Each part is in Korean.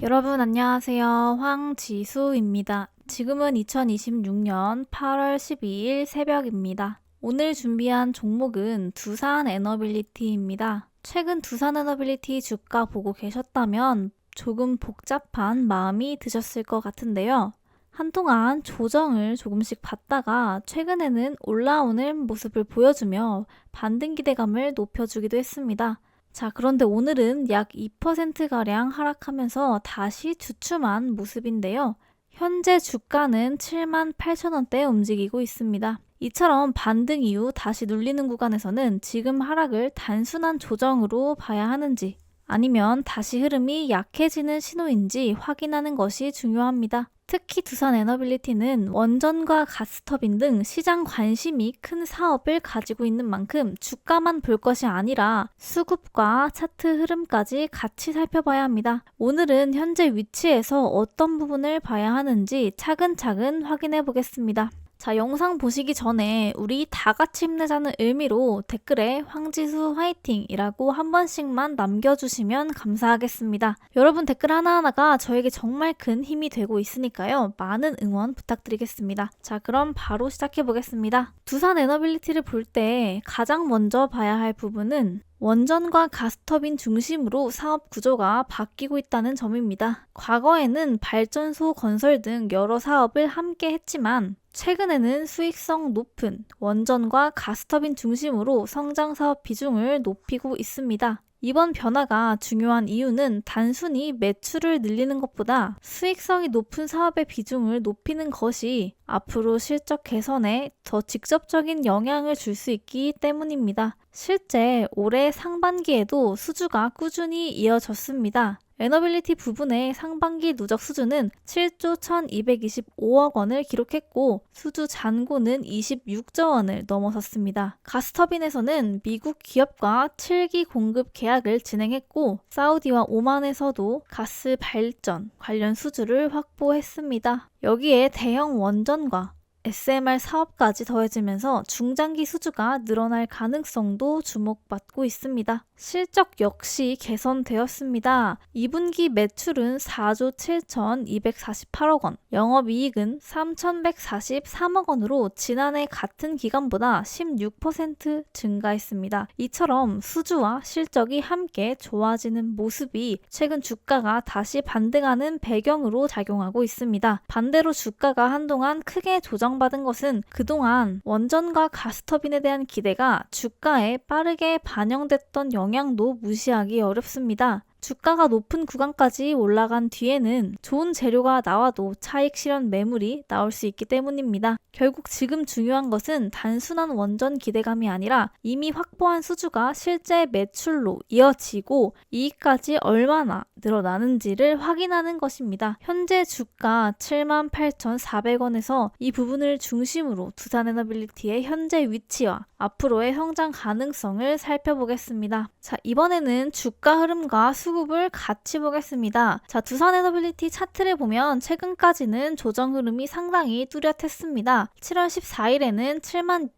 여러분 안녕하세요. 황지수입니다. 지금은 2026년 8월 12일 새벽입니다. 오늘 준비한 종목은 두산에너빌리티입니다. 최근 두산에너빌리티 주가 보고 계셨다면 조금 복잡한 마음이 드셨을 것 같은데요. 한동안 조정을 조금씩 받다가 최근에는 올라오는 모습을 보여주며 반등 기대감을 높여주기도 했습니다. 자, 그런데 오늘은 약 2%가량 하락하면서 다시 주춤한 모습인데요. 현재 주가는 78,000원대에 움직이고 있습니다. 이처럼 반등 이후 다시 눌리는 구간에서는 지금 하락을 단순한 조정으로 봐야 하는지 아니면 다시 흐름이 약해지는 신호인지 확인하는 것이 중요합니다. 특히 두산에너빌리티는 원전과 가스터빈 등 시장 관심이 큰 사업을 가지고 있는 만큼 주가만 볼 것이 아니라 수급과 차트 흐름까지 같이 살펴봐야 합니다. 오늘은 현재 위치에서 어떤 부분을 봐야 하는지 차근차근 확인해 보겠습니다. 자, 영상 보시기 전에 우리 다 같이 힘내자는 의미로 댓글에 황지수 화이팅이라고 한 번씩만 남겨주시면 감사하겠습니다. 여러분 댓글 하나하나가 저에게 정말 큰 힘이 되고 있으니까요. 많은 응원 부탁드리겠습니다. 자, 그럼 바로 시작해 보겠습니다. 두산에너빌리티를 볼 때 가장 먼저 봐야 할 부분은 원전과 가스터빈 중심으로 사업 구조가 바뀌고 있다는 점입니다. 과거에는 발전소 건설 등 여러 사업을 함께 했지만 최근에는 수익성 높은 원전과 가스터빈 중심으로 성장 사업 비중을 높이고 있습니다. 이번 변화가 중요한 이유는 단순히 매출을 늘리는 것보다 수익성이 높은 사업의 비중을 높이는 것이 앞으로 실적 개선에 더 직접적인 영향을 줄 수 있기 때문입니다. 실제 올해 상반기에도 수주가 꾸준히 이어졌습니다. 에너빌리티 부분의 상반기 누적 수주는 7조 1225억 원을 기록했고 수주 잔고는 26조 원을 넘어섰습니다. 가스터빈에서는 미국 기업과 7기 공급 계약을 진행했고 사우디와 오만에서도 가스 발전 관련 수주를 확보했습니다. 여기에 대형 원전과 SMR 사업까지 더해지면서 중장기 수주가 늘어날 가능성도 주목받고 있습니다. 실적 역시 개선되었습니다. 2분기 매출은 4조 7,248억 원, 영업이익은 3,143억 원으로 지난해 같은 기간보다 16% 증가했습니다. 이처럼 수주와 실적이 함께 좋아지는 모습이 최근 주가가 다시 반등하는 배경으로 작용하고 있습니다. 반대로 주가가 한동안 크게 조정받은 것은 그동안 원전과 가스터빈에 대한 기대가 주가에 빠르게 반영됐던 영향도 무시하기 어렵습니다. 주가가 높은 구간까지 올라간 뒤에는 좋은 재료가 나와도 차익 실현 매물이 나올 수 있기 때문입니다. 결국 지금 중요한 것은 단순한 원전 기대감이 아니라 이미 확보한 수주가 실제 매출로 이어지고 이익까지 얼마나 늘어나는지를 확인하는 것입니다. 현재 주가 78,400원에서 이 부분을 중심으로 두산에너빌리티의 현재 위치와 앞으로의 성장 가능성을 살펴보겠습니다. 자, 이번에는 주가 흐름과 수급을 같이 보겠습니다. 자, 두산에너빌리티 차트를 보면 최근까지는 조정 흐름이 상당히 뚜렷했습니다. 7월 14일에는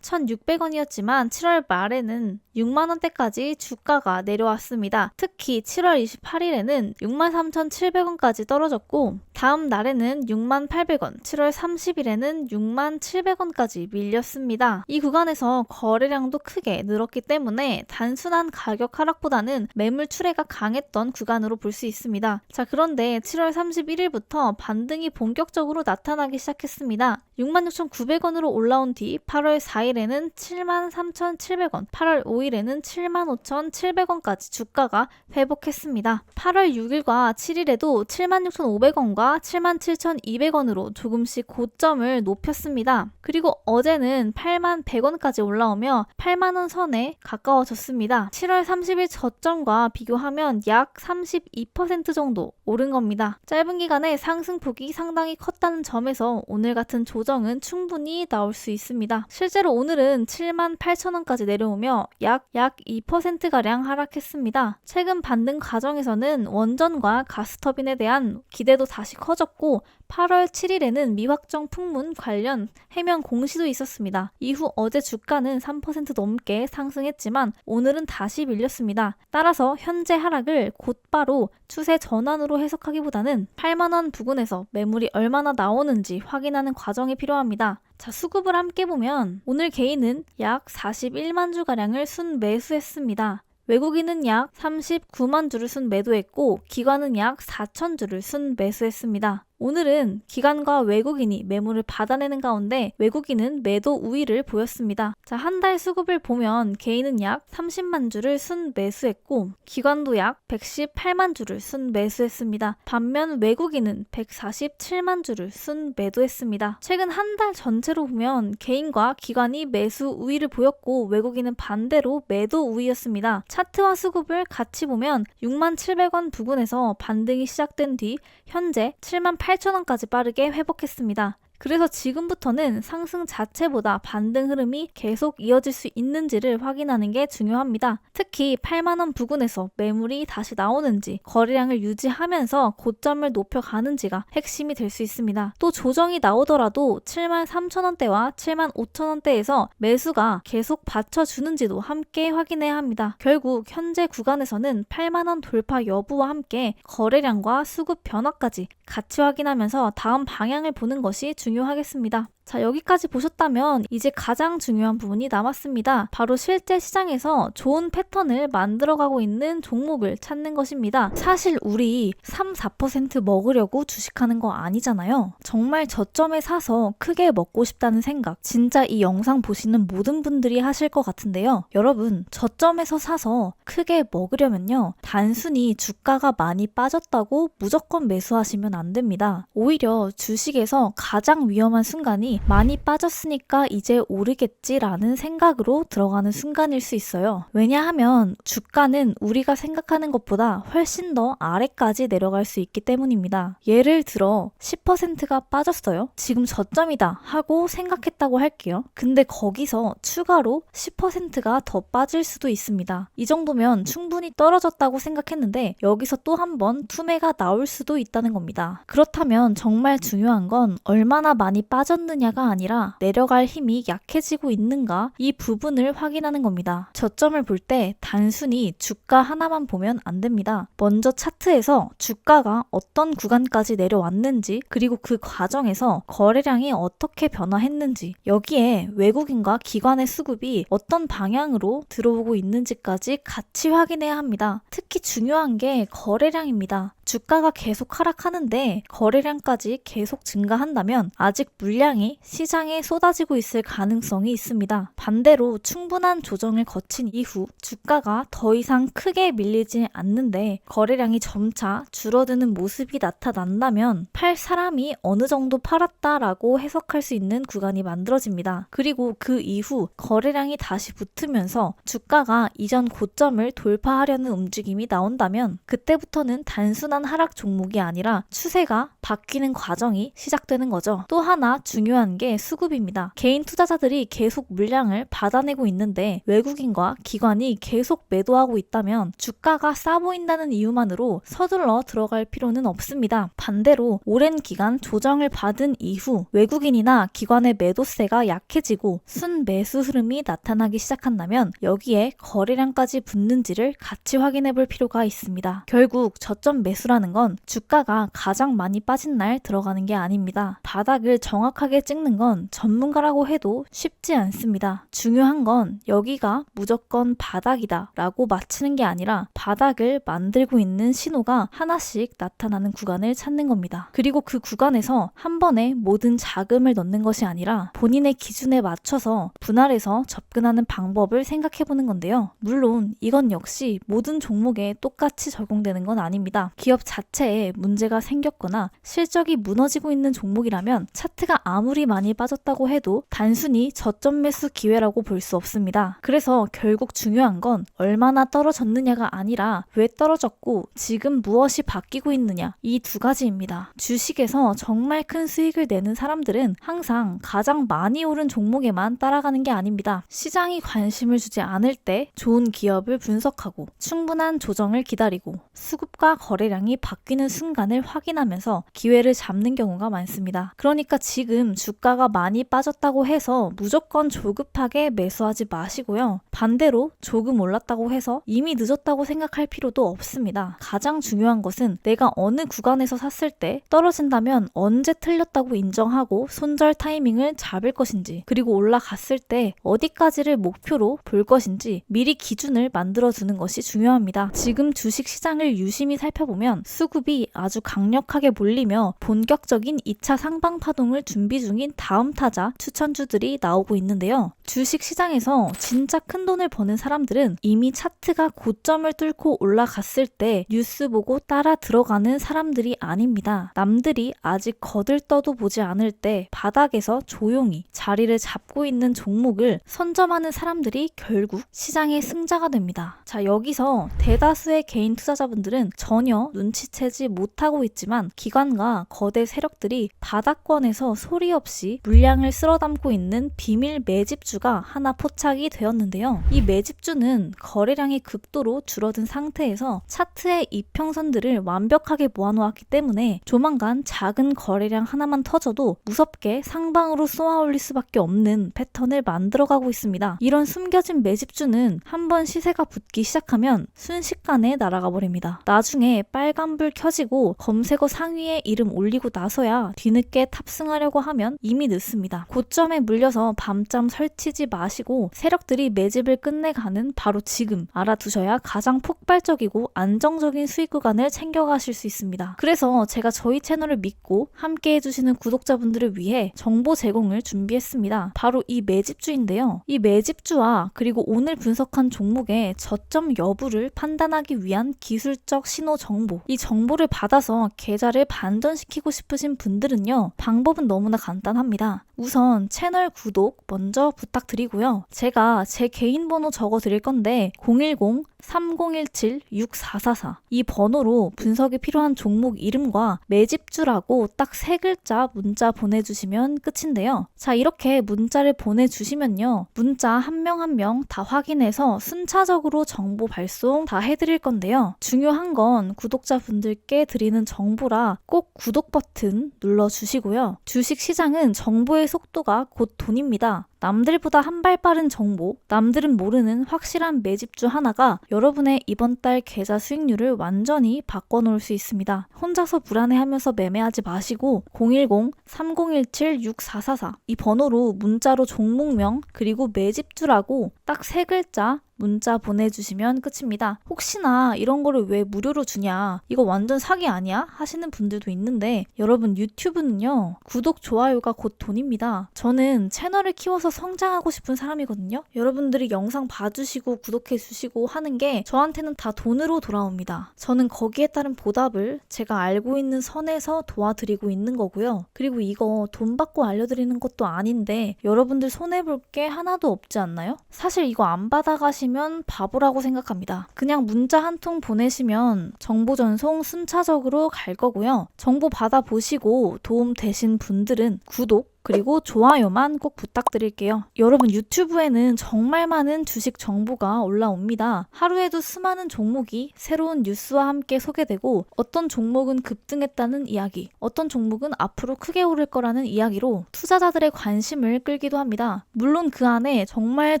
71,600원이었지만 7월 말에는 6만원대까지 주가가 내려왔습니다. 특히 7월 28일에는 63,700원까지 떨어졌고 다음 날에는 68,000원, 7월 30일에는 67,000원까지 밀렸습니다. 이 구간에서 거래량도 크게 늘었기 때문에 단순한 가격 하락보다는 매물 출회가 강했던 구간으로 볼 수 있습니다. 자, 그런데 7월 31일부터 반등이 본격적으로 나타나기 시작했습니다. 66,900원으로 올라온 뒤 8월 4일에는 73,700원, 8월 5일에는 75,700원까지 주가가 회복했습니다. 8월 6일과 7일에도 76,500원과 77,200원으로 조금씩 고점을 높였습니다. 그리고 어제는 81,100원까지 올라오며 8만원 선에 가까워졌습니다. 7월 30일 저점과 비교하면 약 32% 정도 오른 겁니다. 짧은 기간에 상승폭이 상당히 컸다는 점에서 오늘 같은 조정은 충분히 나올 수 있습니다. 실제로 오늘은 78,000원까지 내려오며 약 2%가량 하락했습니다. 최근 반등 과정에서는 원전과 가스터빈에 대한 기대도 다시 커졌고 8월 7일에는 미확정 풍문 관련 해명 공시도 있었습니다. 이후 어제 주가는 3% 넘게 상승했지만 오늘은 다시 밀렸습니다. 따라서 현재 하락을 곧바로 추세 전환으로 해석하기보다는 8만 원 부근에서 매물이 얼마나 나오는지 확인하는 과정이 필요합니다. 자, 수급을 함께 보면 오늘 개인은 약 41만 주가량을 순매수했습니다. 외국인은 약 39만 주를 순매도했고 기관은 약 4천 주를 순매수했습니다. 오늘은 기관과 외국인이 매물을 받아내는 가운데 외국인은 매도 우위를 보였습니다. 자, 한 달 수급을 보면 개인은 약 30만 주를 순매수했고 기관도 약 118만 주를 순매수했습니다. 반면 외국인은 147만 주를 순매도했습니다. 최근 한 달 전체로 보면 개인과 기관이 매수 우위를 보였고 외국인은 반대로 매도 우위였습니다. 차트와 수급을 같이 보면 6만 700원 부근에서 반등이 시작된 뒤 현재 7만 8천원까지 빠르게 회복했습니다. 그래서 지금부터는 상승 자체보다 반등 흐름이 계속 이어질 수 있는지를 확인하는 게 중요합니다. 특히 8만 원 부근에서 매물이 다시 나오는지 거래량을 유지하면서 고점을 높여가는지가 핵심이 될 수 있습니다. 또 조정이 나오더라도 7만 3천 원대와 7만 5천 원대에서 매수가 계속 받쳐주는지도 함께 확인해야 합니다. 결국 현재 구간에서는 8만 원 돌파 여부와 함께 거래량과 수급 변화까지 같이 확인하면서 다음 방향을 보는 것이 중요하겠습니다. 자, 여기까지 보셨다면 이제 가장 중요한 부분이 남았습니다. 바로 실제 시장에서 좋은 패턴을 만들어가고 있는 종목을 찾는 것입니다. 사실 우리 3, 4% 먹으려고 주식하는 거 아니잖아요. 정말 저점에 사서 크게 먹고 싶다는 생각, 진짜 이 영상 보시는 모든 분들이 하실 것 같은데요. 여러분, 저점에서 사서 크게 먹으려면요, 단순히 주가가 많이 빠졌다고 무조건 매수하시면 안 됩니다. 오히려 주식에서 가장 위험한 순간이 많이 빠졌으니까 이제 오르겠지라는 생각으로 들어가는 순간일 수 있어요. 왜냐하면 주가는 우리가 생각하는 것보다 훨씬 더 아래까지 내려갈 수 있기 때문입니다. 예를 들어 10%가 빠졌어요. 지금 저점이다 하고 생각했다고 할게요. 근데 거기서 추가로 10%가 더 빠질 수도 있습니다. 이 정도면 충분히 떨어졌다고 생각했는데 여기서 또 한 번 투매가 나올 수도 있다는 겁니다. 그렇다면 정말 중요한 건 얼마나 많이 빠졌느냐가 아니라 내려갈 힘이 약해지고 있는가, 이 부분을 확인하는 겁니다. 저점을 볼 때 단순히 주가 하나만 보면 안 됩니다. 먼저 차트에서 주가가 어떤 구간까지 내려왔는지, 그리고 그 과정에서 거래량이 어떻게 변화했는지, 여기에 외국인과 기관의 수급이 어떤 방향으로 들어오고 있는지까지 같이 확인해야 합니다. 특히 중요한 게 거래량입니다. 주가가 계속 하락하는데 거래량까지 계속 증가한다면 아직 물량이 시장에 쏟아지고 있을 가능성이 있습니다. 반대로 충분한 조정을 거친 이후 주가가 더 이상 크게 밀리지 않는데 거래량이 점차 줄어드는 모습이 나타난다면 팔 사람이 어느 정도 팔았다라고 해석할 수 있는 구간이 만들어집니다. 그리고 그 이후 거래량이 다시 붙으면서 주가가 이전 고점을 돌파하려는 움직임이 나온다면 그때부터는 단순한 하락 종목이 아니라 추세가 바뀌는 과정이 시작되는 거죠. 또 하나 중요한 게 수급입니다. 개인 투자자들이 계속 물량을 받아내고 있는데 외국인과 기관이 계속 매도하고 있다면 주가가 싸 보인다는 이유만으로 서둘러 들어갈 필요는 없습니다. 반대로 오랜 기간 조정을 받은 이후 외국인이나 기관의 매도세가 약해지고 순매수 흐름이 나타나기 시작한다면 여기에 거래량까지 붙는지를 같이 확인해 볼 필요가 있습니다. 결국 저점 매수라는 건 주가가 가장 많이 빠진 날 들어가는 게 아닙니다. 바닥을 정확하게 찍는 건 전문가라고 해도 쉽지 않습니다. 중요한 건 여기가 무조건 바닥이다 라고 맞히는 게 아니라 바닥을 만들고 있는 신호가 하나씩 나타나는 구간을 찾는 겁니다. 그리고 그 구간에서 한 번에 모든 자금을 넣는 것이 아니라 본인의 기준에 맞춰서 분할해서 접근하는 방법을 생각해 보는 건데요. 물론 이건 역시 모든 종목에 똑같이 적용되는 건 아닙니다. 기업 자체에 문제가 생겼거나 실적이 무너지고 있는 종목이라면 차트가 아무리 많이 빠졌다고 해도 단순히 저점 매수 기회라고 볼 수 없습니다. 그래서 결국 중요한 건 얼마나 떨어졌느냐가 아니라 왜 떨어졌고 지금 무엇이 바뀌고 있느냐, 이 두 가지입니다. 주식에서 정말 큰 수익을 내는 사람들은 항상 가장 많이 오른 종목에만 따라가는 게 아닙니다. 시장이 관심을 주지 않을 때 좋은 기업을 분석하고 충분한 조정을 기다리고 수급과 거래량이 바뀌는 순간을 확인하면서 기회를 잡는 경우가 많습니다. 그러니까 지금 주가가 많이 빠졌다고 해서 무조건 조급하게 매수하지 마시고요. 반대로 조금 올랐다고 해서 이미 늦었다고 생각할 필요도 없습니다. 가장 중요한 것은 내가 어느 구간에서 샀을 때 떨어진다면 언제 틀렸다고 인정하고 손절 타이밍을 잡을 것인지, 그리고 올라갔을 때 어디까지를 목표로 볼 것인지 미리 기준을 만들어두는 것이 중요합니다. 지금 주식 시장을 유심히 살펴보면 수급이 아주 강력하게 몰리며 본격적인 2차 상방 파동을 준비 중인 다음 타자 추천주들이 나오고 있는데요. 주식 시장에서 진짜 큰 돈을 버는 사람들은 이미 차트가 고점을 뚫고 올라갔을 때 뉴스 보고 따라 들어가는 사람들이 아닙니다. 남들이 아직 거들떠도 보지 않을 때 바닥에서 조용히 자리를 잡고 있는 종목을 선점하는 사람들이 결국 시장의 승자가 됩니다. 자, 여기서 대다수의 개인 투자자분들은 전혀 눈치채지 못하고 있지만 기관과 거대 세력들이 바닥권에서 소리 없이 물량을 쓸어담고 있는 비밀 매집주가 하나 포착이 되었는데요. 이 매집주는 거래량이 극도로 줄어든 상태에서 차트의 이평선들을 완벽하게 모아놓았기 때문에 조만간 작은 거래량 하나만 터져도 무섭게 상방으로 쏘아올릴 수밖에 없는 패턴을 만들어가고 있습니다. 이런 숨겨진 매집주는 한번 시세가 붙기 시작하면 순식간에 날아가 버립니다. 나중에 빨간불 켜지고 검색어 상위에 이름 올리고 나서야 뒤늦게 탑승하려고 하면 이미 늦습니다. 고점에 물려서 밤잠 설치지 마시고 세력들이 매집을 끝내가는 바로 지금 알아두셔야 가장 폭발적이고 안정적인 수익 구간을 챙겨가실 수 있습니다. 그래서 제가 저희 채널을 믿고 함께 해주시는 구독자분들을 위해 정보 제공을 준비했습니다. 바로 이 매집주인데요. 이 매집주와 그리고 오늘 분석한 종목의 저점 여부를 판단하기 위한 기술적 신호 정보, 이 정보를 받아서 계좌를 반전시키고 싶으신 분들은요, 방법은 너무나 간단합니다. 우선 채널 구독 먼저 부탁드리고요. 제가 제 개인 번호 적어 드릴 건데 010-3017-6444 이 번호로 분석이 필요한 종목 이름과 매집주라고 딱 3글자 문자 보내주시면 끝인데요. 자, 이렇게 문자를 보내주시면요, 문자 한 명 한 명 다 확인해서 순차적으로 정보 발송 다 해드릴 건데요. 중요한 건 구독자분들께 드리는 정보라 꼭 구독 버튼 눌러주시고요. 주식 시장은 정보의 속도가 곧 돈입니다. 남들보다 한 발 빠른 정보, 남들은 모르는 확실한 매집주 하나가 여러분의 이번 달 계좌 수익률을 완전히 바꿔놓을 수 있습니다. 혼자서 불안해하면서 매매하지 마시고 010-3017-6444 이 번호로 문자로 종목명 그리고 매집주라고 딱 3글자 문자 보내주시면 끝입니다. 혹시나 이런 거를 왜 무료로 주냐, 이거 완전 사기 아니야? 하시는 분들도 있는데 여러분, 유튜브는요, 구독, 좋아요가 곧 돈입니다. 저는 채널을 키워서 성장하고 싶은 사람이거든요. 여러분들이 영상 봐주시고 구독해주시고 하는 게 저한테는 다 돈으로 돌아옵니다. 저는 거기에 따른 보답을 제가 알고 있는 선에서 도와드리고 있는 거고요. 그리고 이거 돈 받고 알려드리는 것도 아닌데 여러분들 손해볼 게 하나도 없지 않나요? 사실 이거 안 받아가시면 바보라고 생각합니다. 그냥 문자 한 통 보내시면 정보 전송 순차적으로 갈 거고요. 정보 받아보시고 도움 되신 분들은 구독 그리고 좋아요만 꼭 부탁드릴게요. 여러분, 유튜브에는 정말 많은 주식 정보가 올라옵니다. 하루에도 수많은 종목이 새로운 뉴스와 함께 소개되고 어떤 종목은 급등했다는 이야기, 어떤 종목은 앞으로 크게 오를 거라는 이야기로 투자자들의 관심을 끌기도 합니다. 물론 그 안에 정말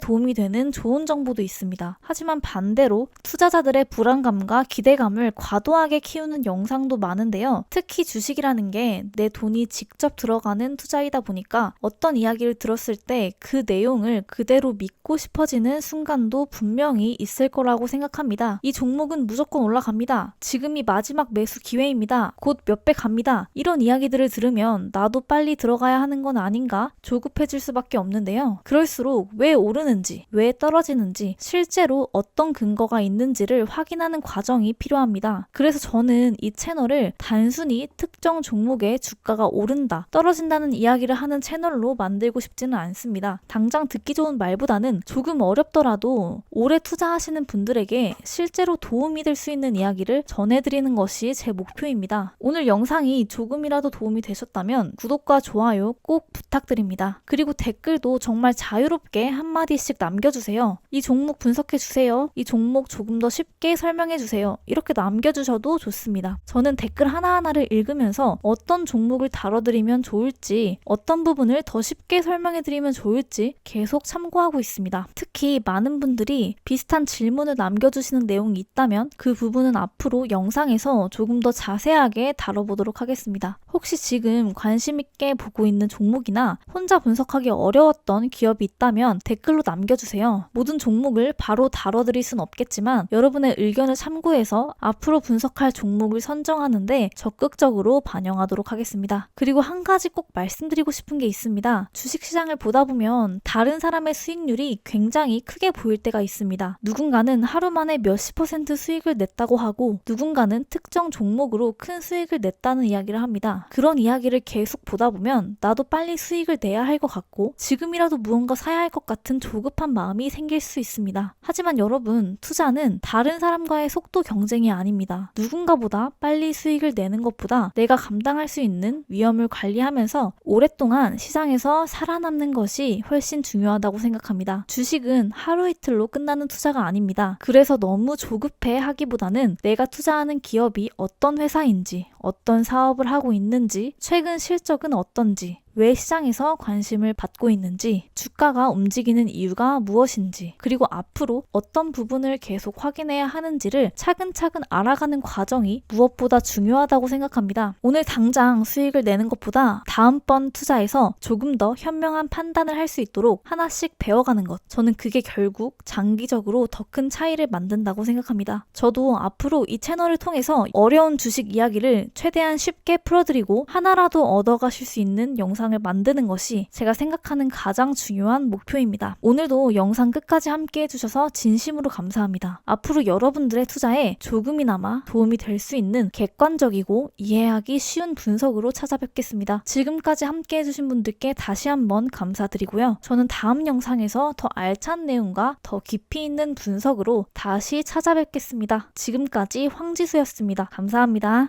도움이 되는 좋은 정보도 있습니다. 하지만 반대로 투자자들의 불안감과 기대감을 과도하게 키우는 영상도 많은데요. 특히 주식이라는 게 내 돈이 직접 들어가는 투자이다 보니까 어떤 이야기를 들었을 때 그 내용을 그대로 믿고 싶어지는 순간도 분명히 있을 거라고 생각합니다. 이 종목은 무조건 올라갑니다. 지금이 마지막 매수 기회입니다. 곧 몇 배 갑니다. 이런 이야기들을 들으면 나도 빨리 들어가야 하는 건 아닌가 조급해질 수밖에 없는데요. 그럴수록 왜 오르는지, 왜 떨어지는지, 실제로 어떤 근거가 있는지를 확인하는 과정이 필요합니다. 그래서 저는 이 채널을 단순히 특정 종목의 주가가 오른다, 떨어진다는 이야기를 하는 채널로 만들고 싶지는 않습니다. 당장 듣기 좋은 말보다는 조금 어렵더라도 오래 투자하시는 분들에게 실제로 도움이 될 수 있는 이야기를 전해드리는 것이 제 목표입니다. 오늘 영상이 조금이라도 도움이 되셨다면 구독과 좋아요 꼭 부탁드립니다. 그리고 댓글도 정말 자유롭게 한마디씩 남겨주세요. 이 종목 분석해주세요. 이 종목 조금 더 쉽게 설명해주세요. 이렇게 남겨주셔도 좋습니다. 저는 댓글 하나하나를 읽으면서 어떤 종목을 다뤄드리면 좋을지, 어떤 어떤 부분을 더 쉽게 설명해드리면 좋을지 계속 참고하고 있습니다. 특히 많은 분들이 비슷한 질문을 남겨주시는 내용이 있다면 그 부분은 앞으로 영상에서 조금 더 자세하게 다뤄보도록 하겠습니다. 혹시 지금 관심 있게 보고 있는 종목이나 혼자 분석하기 어려웠던 기업이 있다면 댓글로 남겨주세요. 모든 종목을 바로 다뤄드릴 순 없겠지만 여러분의 의견을 참고해서 앞으로 분석할 종목을 선정하는데 적극적으로 반영하도록 하겠습니다. 그리고 한 가지 꼭 말씀드리고 싶은 게 있습니다. 주식시장을 보다 보면 다른 사람의 수익률이 굉장히 크게 보일 때가 있습니다. 누군가는 하루 만에 몇십 % 수익을 냈다고 하고 누군가는 특정 종목으로 큰 수익을 냈다는 이야기를 합니다. 그런 이야기를 계속 보다 보면 나도 빨리 수익을 내야 할 것 같고 지금이라도 무언가 사야 할 것 같은 조급한 마음이 생길 수 있습니다. 하지만 여러분, 투자는 다른 사람과의 속도 경쟁이 아닙니다. 누군가보다 빨리 수익을 내는 것보다 내가 감당할 수 있는 위험을 관리하면서 오랫동안 시장에서 살아남는 것이 훨씬 중요하다고 생각합니다. 주식은 하루 이틀로 끝나는 투자가 아닙니다. 그래서 너무 조급해 하기보다는 내가 투자하는 기업이 어떤 회사인지, 어떤 사업을 하고 있는지, 최근 실적은 어떤지, 왜 시장에서 관심을 받고 있는지, 주가가 움직이는 이유가 무엇인지, 그리고 앞으로 어떤 부분을 계속 확인해야 하는지를 차근차근 알아가는 과정이 무엇보다 중요하다고 생각합니다. 오늘 당장 수익을 내는 것보다 다음번 투자에서 조금 더 현명한 판단을 할 수 있도록 하나씩 배워가는 것. 저는 그게 결국 장기적으로 더 큰 차이를 만든다고 생각합니다. 저도 앞으로 이 채널을 통해서 어려운 주식 이야기를 최대한 쉽게 풀어드리고 하나라도 얻어가실 수 있는 영상을 만드는 것이 제가 생각하는 가장 중요한 목표입니다. 오늘도 영상 끝까지 함께 해주셔서 진심으로 감사합니다. 앞으로 여러분들의 투자에 조금이나마 도움이 될 수 있는 객관적이고 이해하기 쉬운 분석으로 찾아뵙겠습니다. 지금까지 함께 해주신 분들께 다시 한번 감사드리고요. 저는 다음 영상에서 더 알찬 내용과 더 깊이 있는 분석으로 다시 찾아뵙겠습니다. 지금까지 황지수였습니다. 감사합니다.